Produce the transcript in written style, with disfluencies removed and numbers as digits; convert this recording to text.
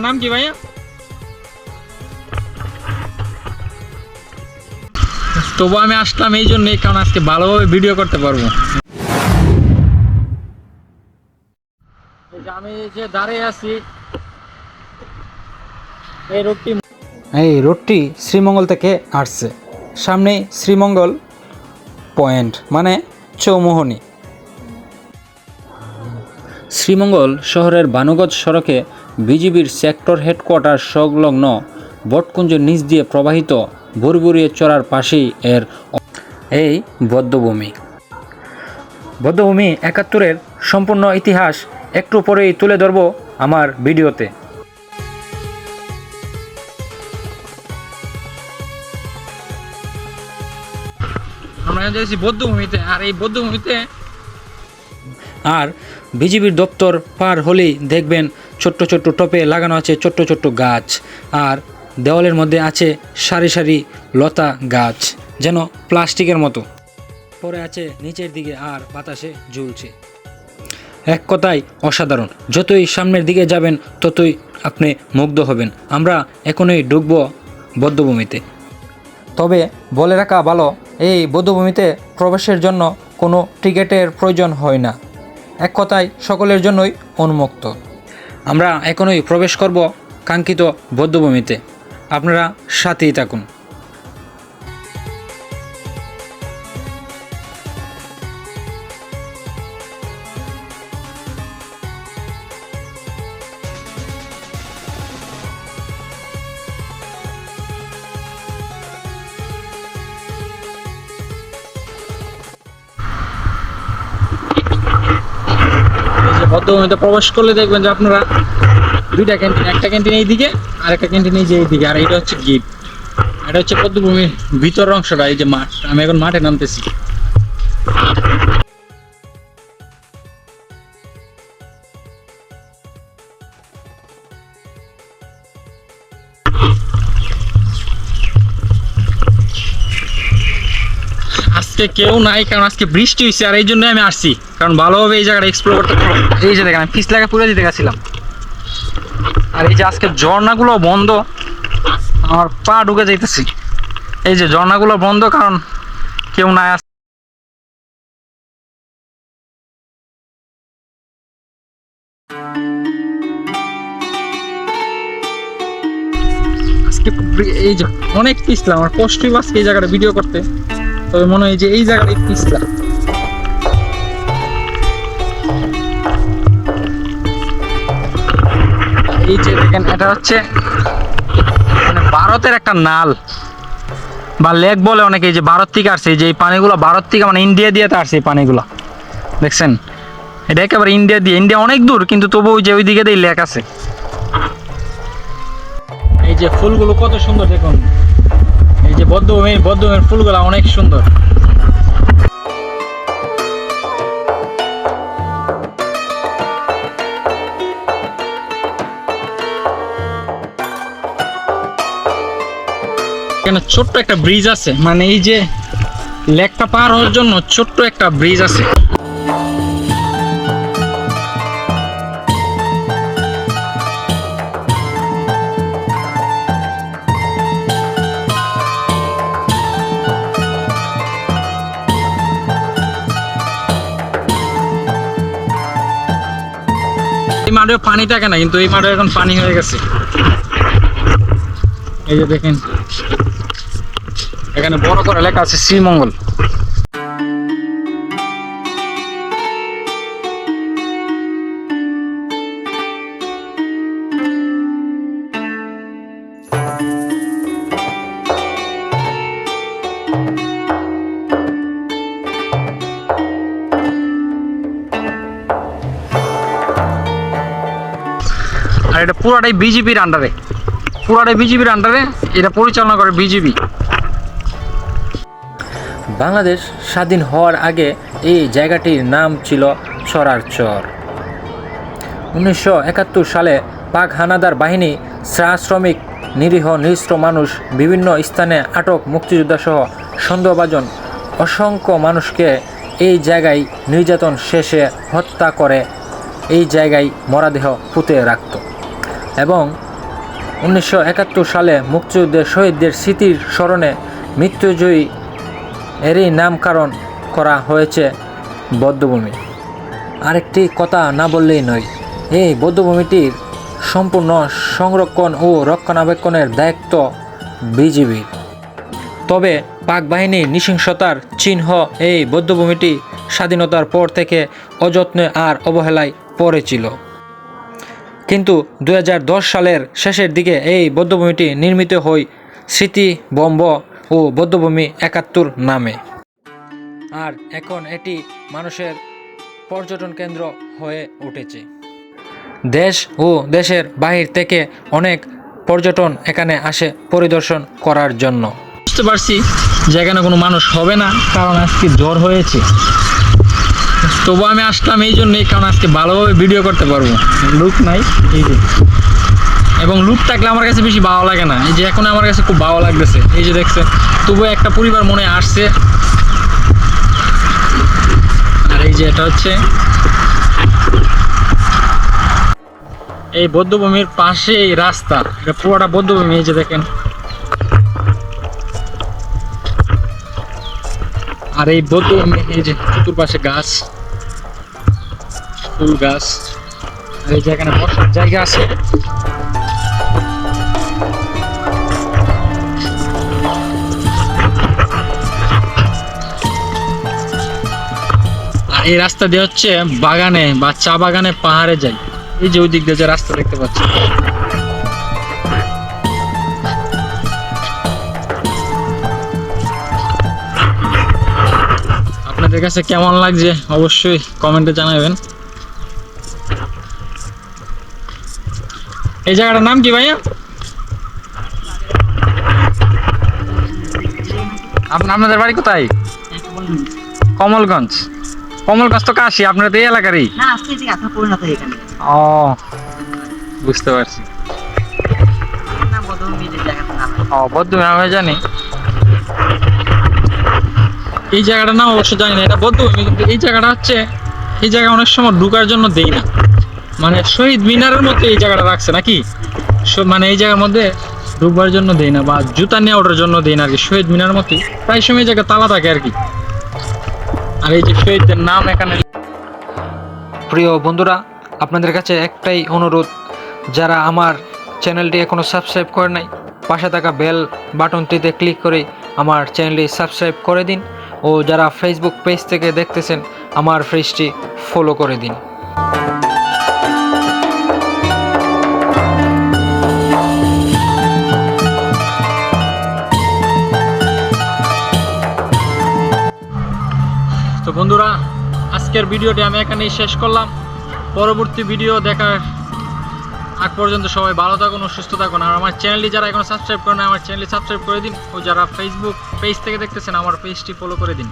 নাম কি ভাইয়া? তবু আমি আসলাম এই জন্যই, কারণ আজকে ভালোভাবে ভিডিও করতে পারবো। আমি যে দাঁড়িয়ে আছি এই রোডটি শ্রীমঙ্গল থেকে আসছে। সামনে শ্রীমঙ্গল পয়েন্ট মানে চৌমোহনী। শ্রীমঙ্গল শহরের বানুগঞ্জ সড়কে বিজিবির সেক্টর হেডকোয়ার্টার সংলগ্ন বটকুঞ্জের নিচ দিয়ে প্রবাহিত বুড়বুড়িয়ে চড়ার পাশেই এই বধ্যভূমি। বধ্যভূমি ৭১-এর সম্পূর্ণ ইতিহাস একটু পরেই তুলে ধরব আমার ভিডিওতে। আমরা যাচ্ছি বধ্যভূমিতে, আর এই বধ্যভূমিতে আর বিজিবির দপ্তর পার হলেই দেখবেন ছোট্ট ছোট্ট টপে লাগানো আছে ছোট্ট ছোট্ট গাছ, আর দেওয়ালের মধ্যে আছে সারি সারি লতা গাছ, যেন প্লাস্টিকের মতো পড়ে আছে নিচের দিকে আর বাতাসে ঝুলছে। এক কথায় অসাধারণ। যতই সামনের দিকে যাবেন ততই আপনি মুগ্ধ হবেন। আমরা এখনই ঢুকব বধ্যভূমিতে। তবে বলে রাখা ভালো, এই বধ্যভূমিতে প্রবেশের জন্য কোনো টিকিটের প্রয়োজন হয় না। এক কথায় সকলের জন্যই উন্মুক্ত। আমরা এখনই প্রবেশ করব কাঙ্ক্ষিত বধ্যভূমিতে। আপনারা সাথেই থাকুন। বধ্যভূমিতে প্রবেশ করলে দেখবেন যে আপনারা দুইটা ক্যান্টিন, একটা ক্যান্টিন এই দিকে আর একটা ক্যান্টিন এই যে এই দিকে, আর এটা হচ্ছে গেট। এটা হচ্ছে বধ্যভূমির ভিতর অংশটা, এই যে মাঠ। আমি এখন মাঠে নামতেছি। আজকে কেউ নাই, কারণ আজকে বৃষ্টি হয়েছে, আর এই জন্য আমি আসছি, কারণ ভালোভাবে এই জায়গাটা এক্সপ্লোর করতে পারবো। এই যে দেখেন আমি পিছ লাগা পুরো দিতে গেছিলাম, আর এই যে আজকে ঝর্ণাগুলো বন্ধ, আমার পা ঢুকে যাইতেছি। এই যে ঝর্ণাগুলো বন্ধ, কারণ কেউ নাই। আজকে এই যে অনেক পিছলা, আমার কষ্টই আজকে এই জায়গাটা ভিডিও করতে। তবে মনে হয় যে এই জায়গাটা পিছলা। এই যে দেখেন এটা হচ্ছে মানে ভারতের একটা নাল বা লেক বলে অনেকে। এই যে ভারত থেকে আসছে, এই যে এই পানিগুলো ভারত থেকে মানে ইন্ডিয়া দিয়ে আসছে এই পানিগুলো, দেখছেন? এটা একেবারে ইন্ডিয়া দিয়ে, ইন্ডিয়া অনেক দূর, কিন্তু তবু ওই যে ওই দিকে দিয়ে লেক আছে। এই যে ফুলগুলো কত সুন্দর দেখুন। এই যে বদ্ধভূমির ফুলগুলো অনেক সুন্দর। এখানে ছোট্ট একটা ব্রিজ আছে, মানে এই যে লেকটা পার হওয়ার জন্য ছোট্ট একটা ব্রিজ আছে। এই মাঠে পানি থাকে না, কিন্তু এই মাঠে এখন পানি হয়ে গেছে। এই যে দেখেন এখানে বড় করে লেখা আছে শ্রীমঙ্গল। আর এটা পুরাটাই বিজেপির আন্ডারে, এটা পরিচালনা করে বিজেপি। বাংলাদেশ স্বাধীন হওয়ার আগে এই জায়গাটির নাম ছিল ছড়ার চর। 1971 সালে পাক হানাদার বাহিনী শ্রমিক, নিরীহ নিঃস্ব মানুষ বিভিন্ন স্থানে আটক, মুক্তিযোদ্ধা সহ সন্দেহভাজন অসংখ্য মানুষকে এই জায়গায় নির্যাতন শেষে হত্যা করে এই জায়গায় মরদেহ পুঁতে রাখত এবং 1971 সালে মুক্তিযুদ্ধের শহীদদের স্মৃতির স্মরণে মৃত্যুজয়ী এরই নামকরণ করা হয়েছে বধ্যভূমি। আরেকটি কথা না বললেই নয়, এই বধ্যভূমিটির সম্পূর্ণ সংরক্ষণ ও রক্ষণাবেক্ষণের দায়িত্ব বিজিবির। তবে পাক বাহিনীর নৃশংসতার চিহ্ন এই বধ্যভূমিটি স্বাধীনতার পর থেকে অযত্নে আর অবহেলায় পড়েছিল। কিন্তু 2010 সালের শেষের দিকে এই বধ্যভূমিটি নির্মিত হয় স্মৃতিবম্ব ও বধ্যভূমি 71 নামে। আর এখন এটি মানুষের পর্যটন কেন্দ্র হয়ে উঠেছে। দেশ ও দেশের বাহির থেকে অনেক পর্যটন এখানে আসে পরিদর্শন করার জন্য। বুঝতে পারছি যে এখানে কোনো মানুষ হবে না, কারণ আজকে জ্বর হয়েছে। তবু আমি আসলাম এই জন্যই, কারণ আজকে ভালোভাবে ভিডিও করতে পারবো। লুক নাই এই যে, এবং লুক থাকলে আমার কাছে বেশি ভালো লাগে না। এই যে এখন আমার কাছে খুব ভালো লাগতেছে, এই যে দেখছেন। তবু একটা পরিবার মনে আসছে। আর এই যে এটা হচ্ছে এই বধ্যভূমির পাশে এই রাস্তা, এটা পুরোটা বধ্যভূমি। এই যে দেখেন, আর এই বধ্যভূমি, এই যে চতুর্পাশে গাছ, ফুল গাছ, আর এই যে এখানে বসার জায়গা আছে। আর এই রাস্তা দিয়ে হচ্ছে বাগানে বা চা বাগানে পাহাড়ে যাই। এই যে ওই দিক দিয়ে যে রাস্তা দেখতে পাচ্ছি। আপনাদের কাছে কেমন লাগছে অবশ্যই কমেন্টে জানাবেন। এই জায়গাটার নাম কি ভাইয়া? আপনাদের বাড়ি কোথায়? কমলগঞ্জ। কমলগঞ্জ তো কাশি, আপনার তো এই এলাকারই। ও, বুঝতে পারছি। ও, বদ্ধভূমি আমি জানি। এই জায়গাটার নাম অবশ্য জানি না, এটা বদ্ধভূমি। কিন্তু এই জায়গাটা হচ্ছে, এই জায়গা অনেক সময় ঢুকার জন্য দেই না, মানে শহীদ মিনারের মতো এই জায়গাটা রাখছে নাকি, মানে এই জায়গার মধ্যে ঢুকবার জন্য দেই না, বা জুতা নিয়ে ওঠার জন্য দেই না আর কি। শহীদ মিনার মতোই প্রায় সময় জায়গা তালা থাকে আর কি। আর এই যে শহীদদের নাম এখানে। প্রিয় বন্ধুরা, আপনাদের কাছে একটাই অনুরোধ, যারা আমার চ্যানেলটি এখনও সাবস্ক্রাইব করে নাই, পাশে থাকা বেল বাটনটিতে ক্লিক করে আমার চ্যানেলটি সাবস্ক্রাইব করে দিন। ও যারা ফেসবুক পেজ থেকে দেখতেছেন, আমার পেজটি ফলো করে দিন। তো বন্ধুরা, আজকের ভিডিওটি আমি এখানেই শেষ করলাম। পরবর্তী ভিডিও দেখার আগ পর্যন্ত সবাই ভালো থাকুন ও সুস্থ থাকুন। আর আমার চ্যানেলটি যারা এখনো সাবস্ক্রাইব করেন, আমার চ্যানেলটি সাবস্ক্রাইব করে দিন। ও যারা ফেসবুক পেজ থেকে দেখতেছেন, আমার পেজটি ফলো করে দিন।